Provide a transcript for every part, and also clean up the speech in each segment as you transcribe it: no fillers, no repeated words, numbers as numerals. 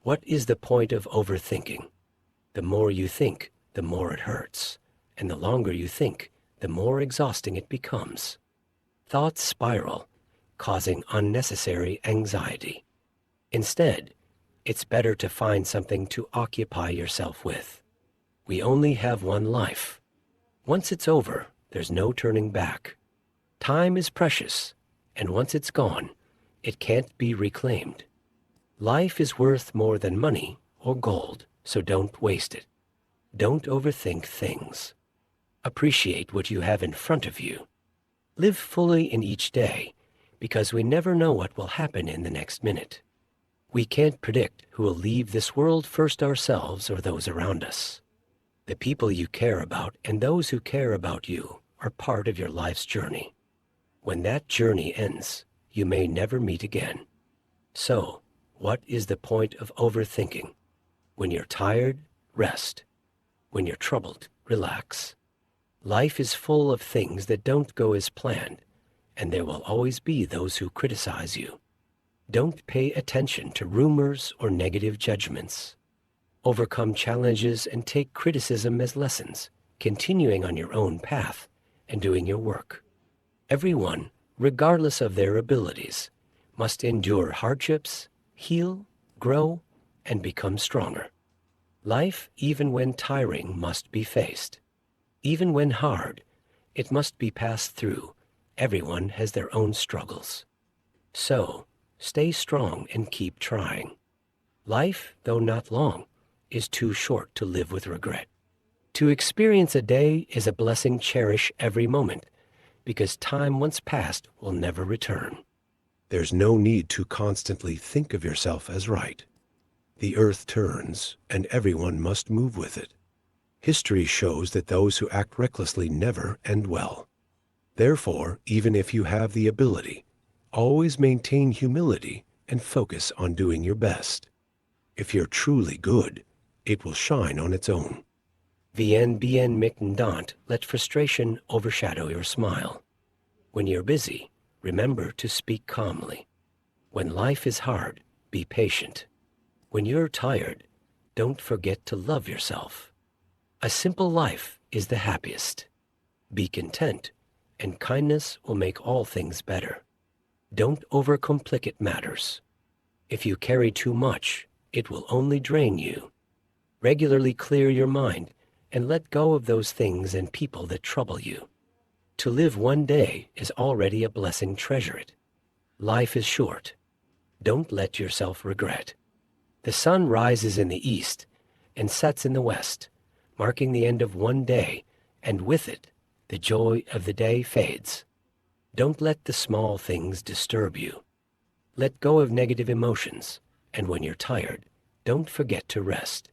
What is the point of overthinking? The more you think, the more it hurts, and the longer you think, the more exhausting it becomes. Thoughts spiral, causing unnecessary anxiety. Instead, it's better to find something to occupy yourself with. We only have one life. Once it's over, there's no turning back. Time is precious, and once it's gone, it can't be reclaimed. Life is worth more than money or gold, so don't waste it. Don't overthink things. Appreciate what you have in front of you. Live fully in each day, because we never know what will happen in the next minute. We can't predict who will leave this world first, ourselves or those around us. The people you care about and those who care about you are part of your life's journey. When that journey ends, you may never meet again. So, what is the point of overthinking? When you're tired, rest. When you're troubled, relax. Life is full of things that don't go as planned, and there will always be those who criticize you. Don't pay attention to rumors or negative judgments. Overcome challenges and take criticism as lessons, continuing on your own path and doing your work. Everyone, regardless of their abilities, must endure hardships, heal, grow, and become stronger. Life, even when tiring, must be faced. Even when hard, it must be passed through. Everyone has their own struggles. So, stay strong and keep trying. Life, though not long, is too short to live with regret. To experience a day is a blessing. Cherish every moment, because time once past will never return. There's no need to constantly think of yourself as right. The earth turns, and everyone must move with it. History shows that those who act recklessly never end well. Therefore, even if you have the ability, always maintain humility and focus on doing your best. If you're truly good, it will shine on its own. Bien don't let frustration overshadow your smile. When you're busy, remember to speak calmly. When life is hard, be patient. When you're tired, don't forget to love yourself. A simple life is the happiest. Be content, and kindness will make all things better. Don't overcomplicate matters. If you carry too much, it will only drain you. Regularly clear your mind and let go of those things and people that trouble you. To live one day is already a blessing. Treasure it. Life is short. Don't let yourself regret. The sun rises in the east and sets in the west, marking the end of one day, and with it, the joy of the day fades. Don't let the small things disturb you. Let go of negative emotions, and when you're tired, don't forget to rest.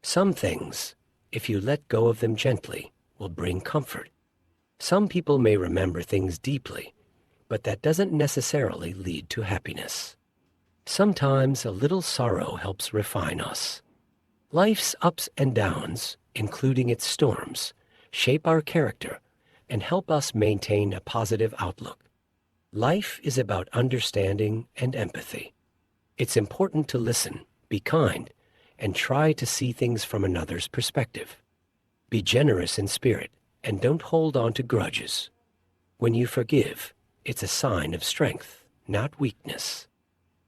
Some things, if you let go of them gently, will bring comfort. Some people may remember things deeply, but that doesn't necessarily lead to happiness. Sometimes a little sorrow helps refine us. Life's ups and downs, including its storms, shape our character and help us maintain a positive outlook. Life is about understanding and empathy. It's important to listen, be kind, and try to see things from another's perspective. Be generous in spirit and don't hold on to grudges. When you forgive, it's a sign of strength, not weakness.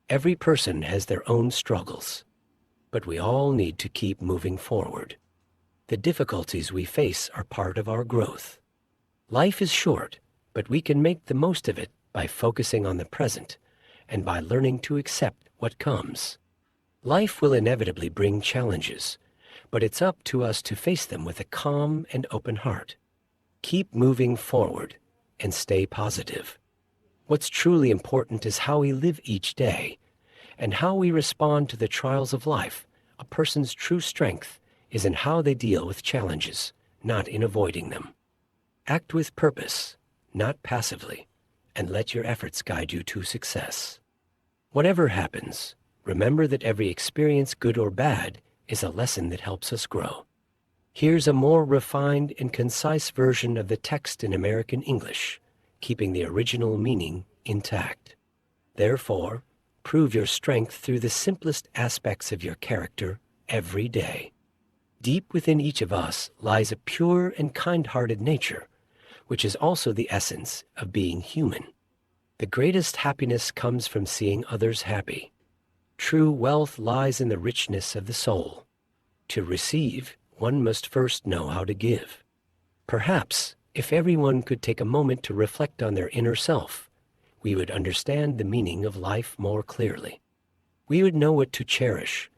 Every person has their own struggles, but we all need to keep moving forward. The difficulties we face are part of our growth. Life is short, but we can make the most of it by focusing on the present and by learning to accept what comes. Life will inevitably bring challenges, but it's up to us to face them with a calm and open heart. Keep moving forward and stay positive. What's truly important is how we live each day and how we respond to the trials of life. A person's true strength is in how they deal with challenges, not in avoiding them. Act with purpose, not passively, and let your efforts guide you to success. Whatever happens, remember that every experience, good or bad, is a lesson that helps us grow. Here's a more refined and concise version of the text in American English, keeping the original meaning intact. Therefore, Prove your strength through the simplest aspects of your character every day. Deep within each of us lies a pure and kind-hearted nature, which is also the essence of being human. The greatest happiness comes from seeing others happy. True wealth lies in the richness of the soul. To receive, one must first know how to give. Perhaps, if everyone could take a moment to reflect on their inner self, we would understand the meaning of life more clearly. We would know what to cherish,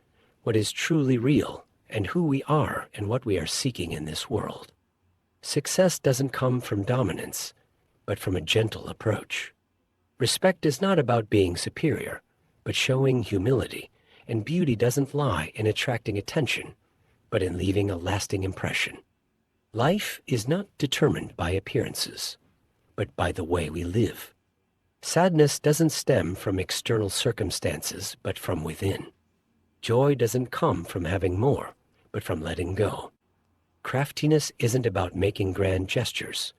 what is truly real, and who we are and what we are seeking in this world. Success doesn't come from dominance, but from a gentle approach. Respect is not about being superior, but showing humility, and beauty doesn't lie in attracting attention, but in leaving a lasting impression. Life is not determined by appearances, but by the way we live. Sadness doesn't stem from external circumstances, but from within. Joy doesn't come from having more, but from letting go. Craftiness isn't about making grand gestures,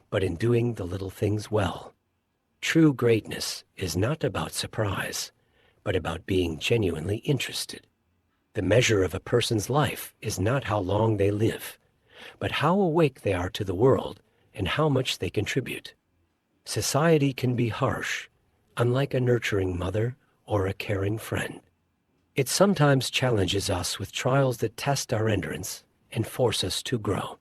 but in doing the little things well. True greatness is not about surprise, but about being genuinely interested. The measure of a person's life is not how long they live, but how awake they are to the world and how much they contribute. Society can be harsh, unlike a nurturing mother or a caring friend. It sometimes challenges us with trials that test our endurance and force us to grow.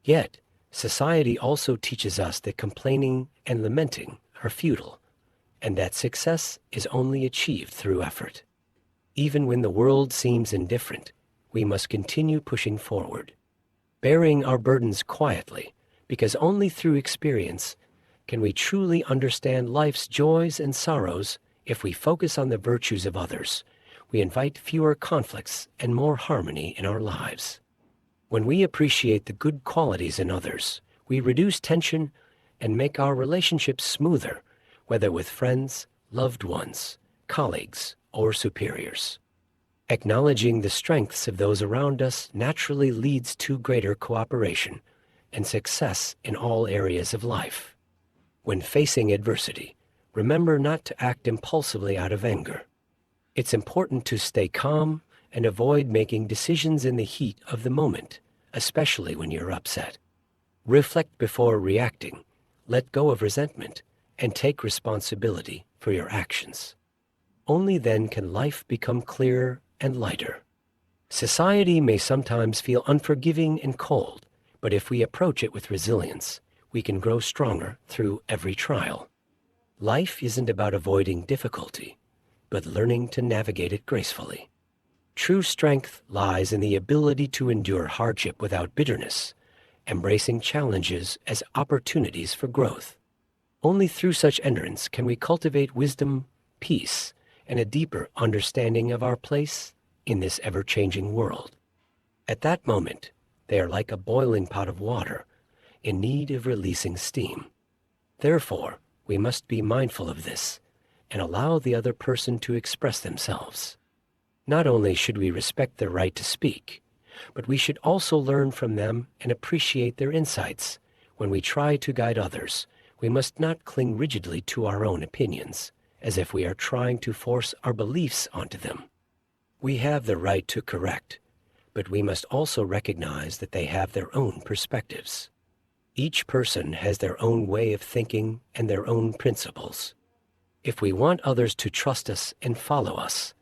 Yet, society also teaches us that complaining and lamenting are futile, and that success is only achieved through effort. Even when the world seems indifferent, we must continue pushing forward, bearing our burdens quietly, because only through experience can we truly understand life's joys and sorrows. If we focus on the virtues of others, we invite fewer conflicts and more harmony in our lives. When we appreciate the good qualities in others, we reduce tension and make our relationships smoother, whether with friends, loved ones, colleagues, or superiors. Acknowledging the strengths of those around us naturally leads to greater cooperation and success in all areas of life. When facing adversity, remember not to act impulsively out of anger. It's important to stay calm and avoid making decisions in the heat of the moment, especially when you're upset. Reflect before reacting, let go of resentment, and take responsibility for your actions. Only then can life become clearer and lighter. Society may sometimes feel unforgiving and cold, but if we approach it with resilience, we can grow stronger through every trial. Life isn't about avoiding difficulty, but learning to navigate it gracefully. True strength lies in the ability to endure hardship without bitterness, embracing challenges as opportunities for growth. Only through such endurance can we cultivate wisdom, peace, and a deeper understanding of our place in this ever-changing world. At that moment, they are like a boiling pot of water in need of releasing steam. Therefore, we must be mindful of this and allow the other person to express themselves. Not only should we respect their right to speak, but we should also learn from them and appreciate their insights. When we try to guide others, we must not cling rigidly to our own opinions, as if we are trying to force our beliefs onto them. We have the right to correct, but we must also recognize that they have their own perspectives. Each person has their own way of thinking and their own principles. If we want others to trust us and follow us,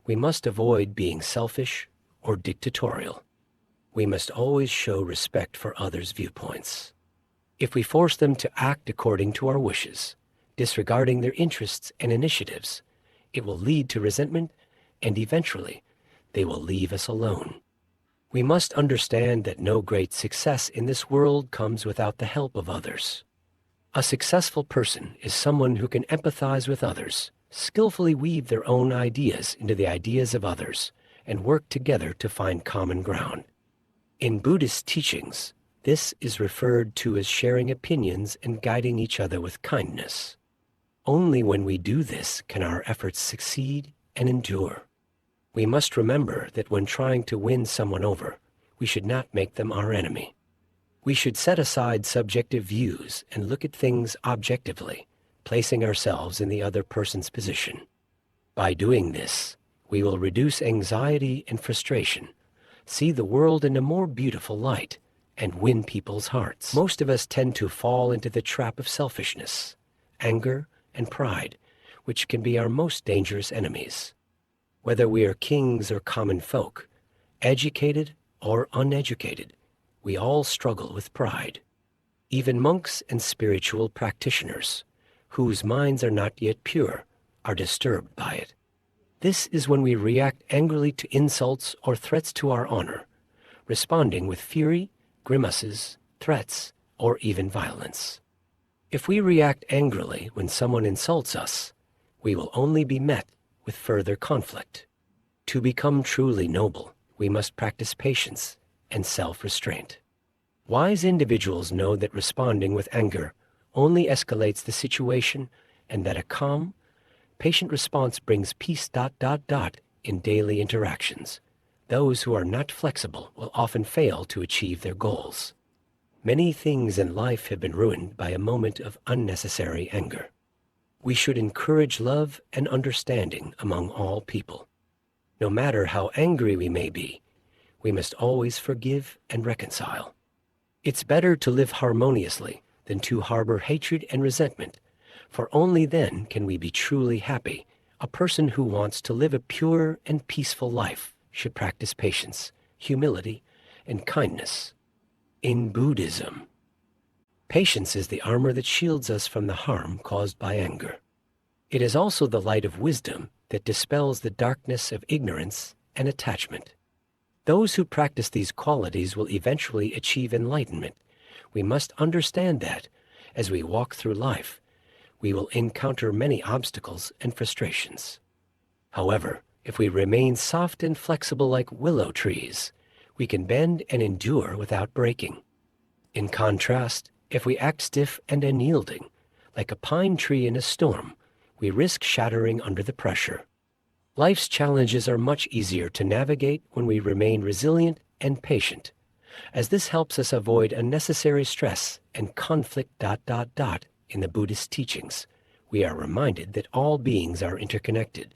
we must avoid being selfish or dictatorial. We must always show respect for others' viewpoints. If we force them to act according to our wishes, disregarding their interests and initiatives, it will lead to resentment, and eventually, they will leave us alone. We must understand that no great success in this world comes without the help of others. A successful person is someone who can empathize with others, skillfully weave their own ideas into the ideas of others, and work together to find common ground. In Buddhist teachings, this is referred to as sharing opinions and guiding each other with kindness. Only when we do this can our efforts succeed and endure. We must remember that when trying to win someone over, we should not make them our enemy. We should set aside subjective views and look at things objectively, placing ourselves in the other person's position. By doing this, we will reduce anxiety and frustration, see the world in a more beautiful light, and win people's hearts. Most of us tend to fall into the trap of selfishness, anger, and pride, which can be our most dangerous enemies. Whether we are kings or common folk, educated or uneducated, we all struggle with pride. Even monks and spiritual practitioners, whose minds are not yet pure, are disturbed by it. This is when we react angrily to insults or threats to our honor, responding with fury, grimaces, threats, or even violence. If we react angrily when someone insults us, we will only be met with further conflict. To become truly noble, we must practice patience and self-restraint. Wise individuals know that responding with anger only escalates the situation and that a calm, patient response brings peace ... in daily interactions. Those who are not flexible will often fail to achieve their goals. Many things in life have been ruined by a moment of unnecessary anger. We should encourage love and understanding among all people. No matter how angry we may be, we must always forgive and reconcile. It's better to live harmoniously than to harbor hatred and resentment, for only then can we be truly happy. A person who wants to live a pure and peaceful life should practice patience, humility, and kindness. In Buddhism, patience is the armor that shields us from the harm caused by anger. It is also the light of wisdom that dispels the darkness of ignorance and attachment. Those who practice these qualities will eventually achieve enlightenment. We must understand that, as we walk through life, we will encounter many obstacles and frustrations. However, if we remain soft and flexible like willow trees, we can bend and endure without breaking. In contrast, if we act stiff and unyielding, like a pine tree in a storm, we risk shattering under the pressure. Life's challenges are much easier to navigate when we remain resilient and patient, as this helps us avoid unnecessary stress and conflict ... In the Buddhist teachings, we are reminded that all beings are interconnected.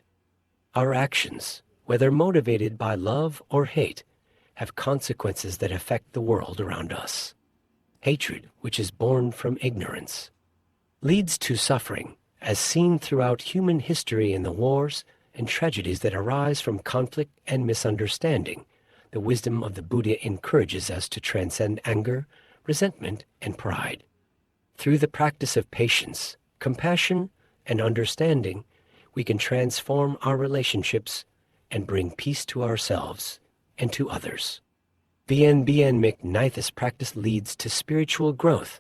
Our actions, whether motivated by love or hate, have consequences that affect the world around us. Hatred, which is born from ignorance, leads to suffering, as seen throughout human history in the wars and tragedies that arise from conflict and misunderstanding. The wisdom of the Buddha encourages us to transcend anger, resentment, and pride. Through the practice of patience, compassion, and understanding, we can transform our relationships and bring peace to ourselves and to others. Bien Mik, this practice leads to spiritual growth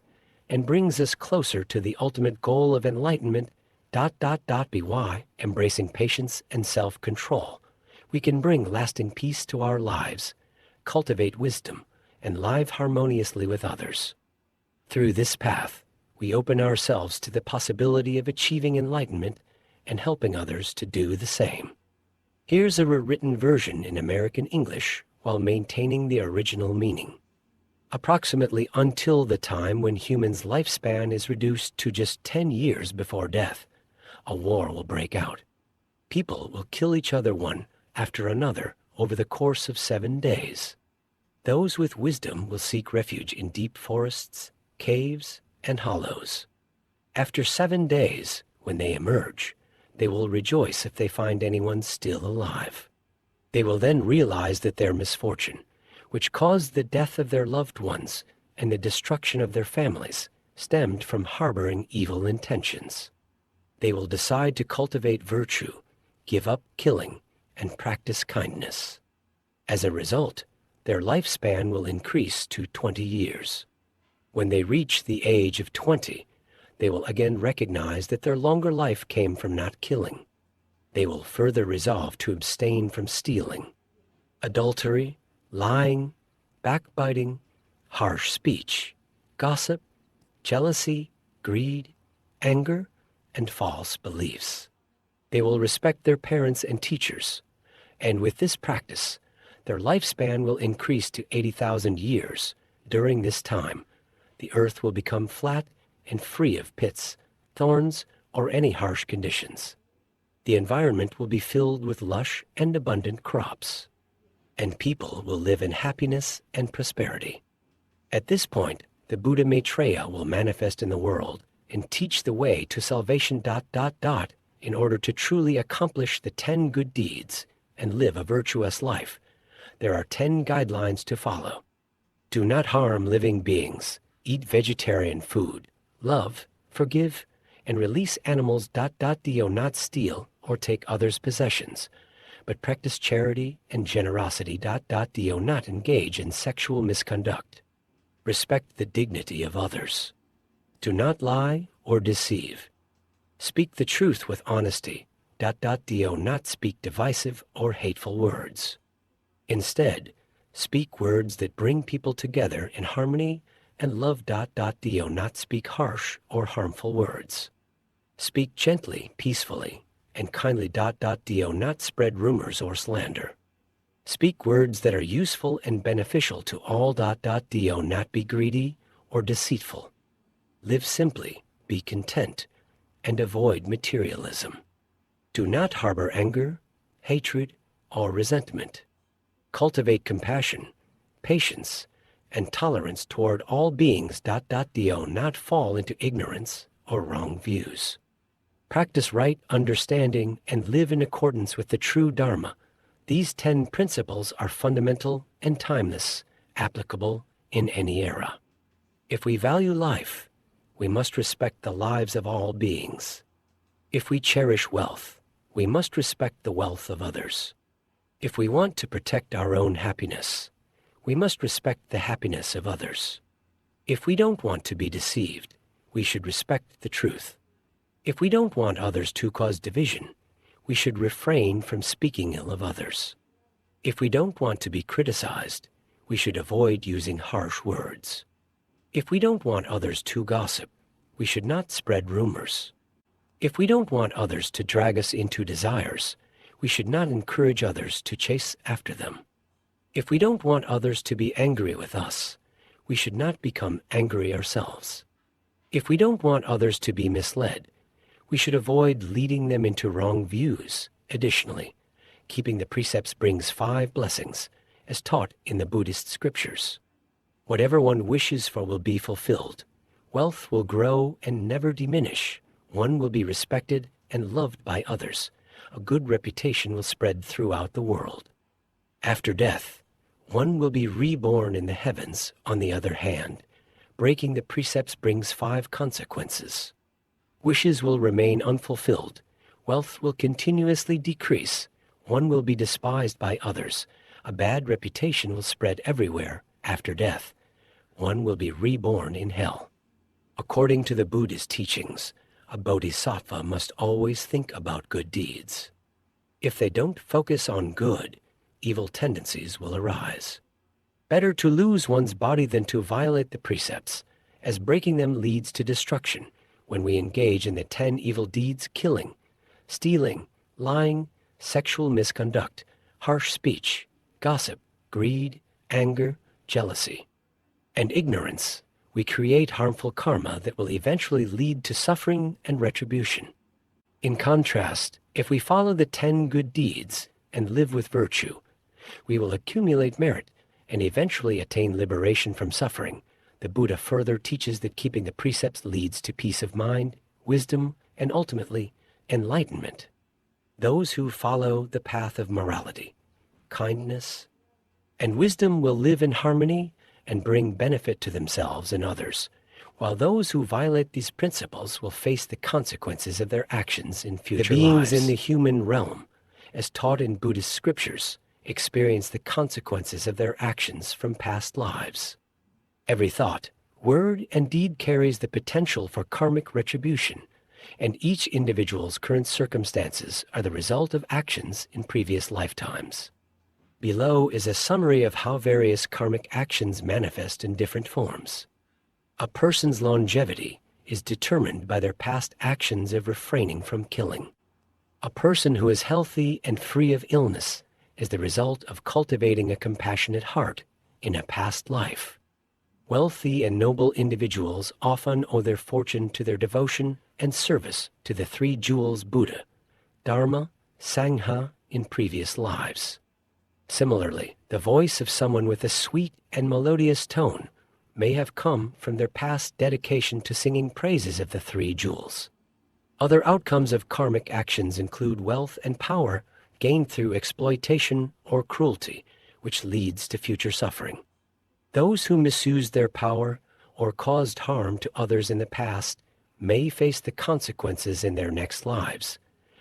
and brings us closer to the ultimate goal of enlightenment ... By embracing patience and self-control, we can bring lasting peace to our lives, cultivate wisdom, and live harmoniously with others. Through this path, we open ourselves to the possibility of achieving enlightenment and helping others to do the same. Here's a rewritten version in American English while maintaining the original meaning. Approximately until the time when humans' lifespan is reduced to just 10 years before death, a war will break out. People will kill each other one after another over the course of 7 days. Those with wisdom will seek refuge in deep forests, caves, and hollows. After 7 days, when they emerge, they will rejoice if they find anyone still alive. They will then realize that their misfortune, which caused the death of their loved ones and the destruction of their families, stemmed from harboring evil intentions. They will decide to cultivate virtue, give up killing, and practice kindness. As a result, their lifespan will increase to 20 years. When they reach the age of 20, they will again recognize that their longer life came from not killing. They will further resolve to abstain from stealing, adultery, lying, backbiting, harsh speech, gossip, jealousy, greed, anger, and false beliefs. They will respect their parents and teachers, and with this practice, their lifespan will increase to 80,000 years. During this time, the earth will become flat and free of pits, thorns, or any harsh conditions. The environment will be filled with lush and abundant crops, and people will live in happiness and prosperity. At this point, the Buddha Maitreya will manifest in the world and teach the way to salvation ... in order to truly accomplish the 10 good deeds and live a virtuous life. There are 10 guidelines to follow. Do not harm living beings. Eat vegetarian food. Love, forgive, and release animals ... Do not steal or take others' possessions, but practice charity and generosity ... Do not engage in sexual misconduct. Respect the dignity of others. Do not lie or deceive. Speak the truth with honesty. Do not speak divisive or hateful words. Instead, speak words that bring people together in harmony and love. Do not speak harsh or harmful words. Speak gently, peacefully, and kindly. Do not spread rumors or slander. Speak words that are useful and beneficial to all. Do not be greedy or deceitful. Live simply, be content, and avoid materialism. Do not harbor anger, hatred, or resentment. Cultivate compassion, patience, and tolerance toward all beings. Do not fall into ignorance or wrong views. Practice right understanding and live in accordance with the true Dharma. These 10 principles are fundamental and timeless, applicable in any era. If we value life, we must respect the lives of all beings. If we cherish wealth, we must respect the wealth of others. If we want to protect our own happiness, we must respect the happiness of others. If we don't want to be deceived, we should respect the truth. If we don't want others to cause division, we should refrain from speaking ill of others. If we don't want to be criticized, we should avoid using harsh words. If we don't want others to gossip, we should not spread rumors. If we don't want others to drag us into desires, we should not encourage others to chase after them. If we don't want others to be angry with us, we should not become angry ourselves. If we don't want others to be misled, we should avoid leading them into wrong views. Additionally, keeping the precepts brings 5 blessings, as taught in the Buddhist scriptures. Whatever one wishes for will be fulfilled. Wealth will grow and never diminish. One will be respected and loved by others. A good reputation will spread throughout the world. After death, one will be reborn in the heavens. On the other hand, breaking the precepts brings 5 consequences. Wishes will remain unfulfilled. Wealth will continuously decrease. One will be despised by others. A bad reputation will spread everywhere. After death, one will be reborn in hell. According to the Buddha's teachings, a bodhisattva must always think about good deeds. If they don't focus on good, evil tendencies will arise. Better to lose one's body than to violate the precepts, as breaking them leads to destruction. When we engage in the 10 evil deeds: killing, stealing, lying, sexual misconduct, harsh speech, gossip, greed, anger, jealousy, and ignorance, we create harmful karma that will eventually lead to suffering and retribution. In contrast, if we follow the 10 good deeds and live with virtue, we will accumulate merit and eventually attain liberation from suffering. The Buddha further teaches that keeping the precepts leads to peace of mind, wisdom, and ultimately, enlightenment. Those who follow the path of morality, kindness, and wisdom will live in harmony and bring benefit to themselves and others, while those who violate these principles will face the consequences of their actions in future lives. The beings in the human realm, as taught in Buddhist scriptures, experience the consequences of their actions from past lives. Every thought, word, and deed carries the potential for karmic retribution, and each individual's current circumstances are the result of actions in previous lifetimes. Below is a summary of how various karmic actions manifest in different forms. A person's longevity is determined by their past actions of refraining from killing. A person who is healthy and free of illness is the result of cultivating a compassionate heart in a past life. Wealthy and noble individuals often owe their fortune to their devotion and service to the 3 jewels Buddha, Dharma, Sangha in previous lives. Similarly, the voice of someone with a sweet and melodious tone may have come from their past dedication to singing praises of the three jewels. Other outcomes of karmic actions include wealth and power gained through exploitation or cruelty, which leads to future suffering. Those who misused their power or caused harm to others in the past may face the consequences in their next lives,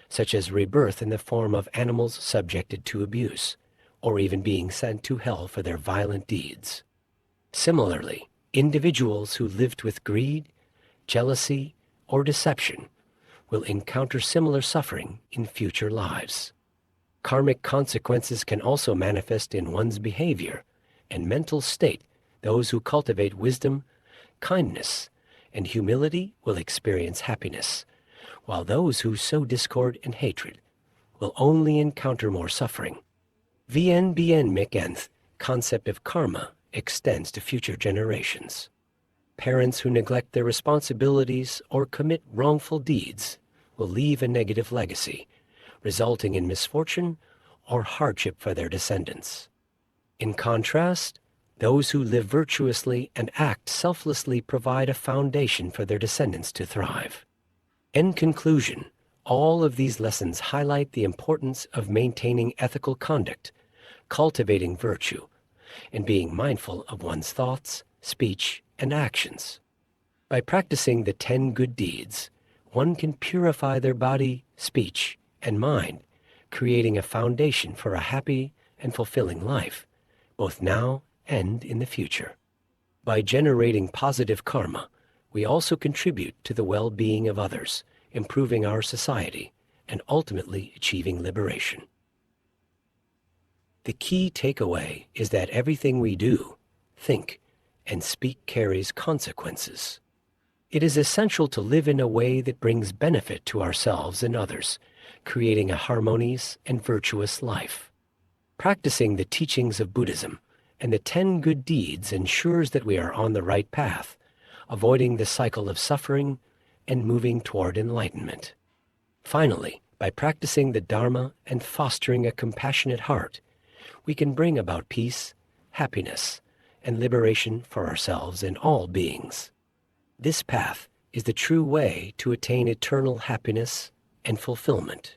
such as rebirth in the form of animals subjected to abuse, or even being sent to hell for their violent deeds. Similarly, individuals who lived with greed, jealousy, or deception will encounter similar suffering in future lives. Karmic consequences can also manifest in one's behavior and mental state. Those who cultivate wisdom, kindness, and humility will experience happiness, while those who sow discord and hatred will only encounter more suffering. VNBN McNth concept of karma extends to future generations. Parents who neglect their responsibilities or commit wrongful deeds will leave a negative legacy, resulting in misfortune or hardship for their descendants. In contrast, those who live virtuously and act selflessly provide a foundation for their descendants to thrive. In conclusion, all of these lessons highlight the importance of maintaining ethical conduct, cultivating virtue, and being mindful of one's thoughts, speech, and actions. By practicing the 10 good deeds, one can purify their body, speech, and mind, creating a foundation for a happy and fulfilling life, both now and in the future. By generating positive karma, we also contribute to the well-being of others, improving our society, and ultimately achieving liberation. The key takeaway is that everything we do, think, and speak carries consequences. It is essential to live in a way that brings benefit to ourselves and others, creating a harmonious and virtuous life. Practicing the teachings of Buddhism and the 10 good deeds ensures that we are on the right path, avoiding the cycle of suffering and moving toward enlightenment. Finally, by practicing the Dharma and fostering a compassionate heart, we can bring about peace, happiness, and liberation for ourselves and all beings. This path is the true way to attain eternal happiness and fulfillment.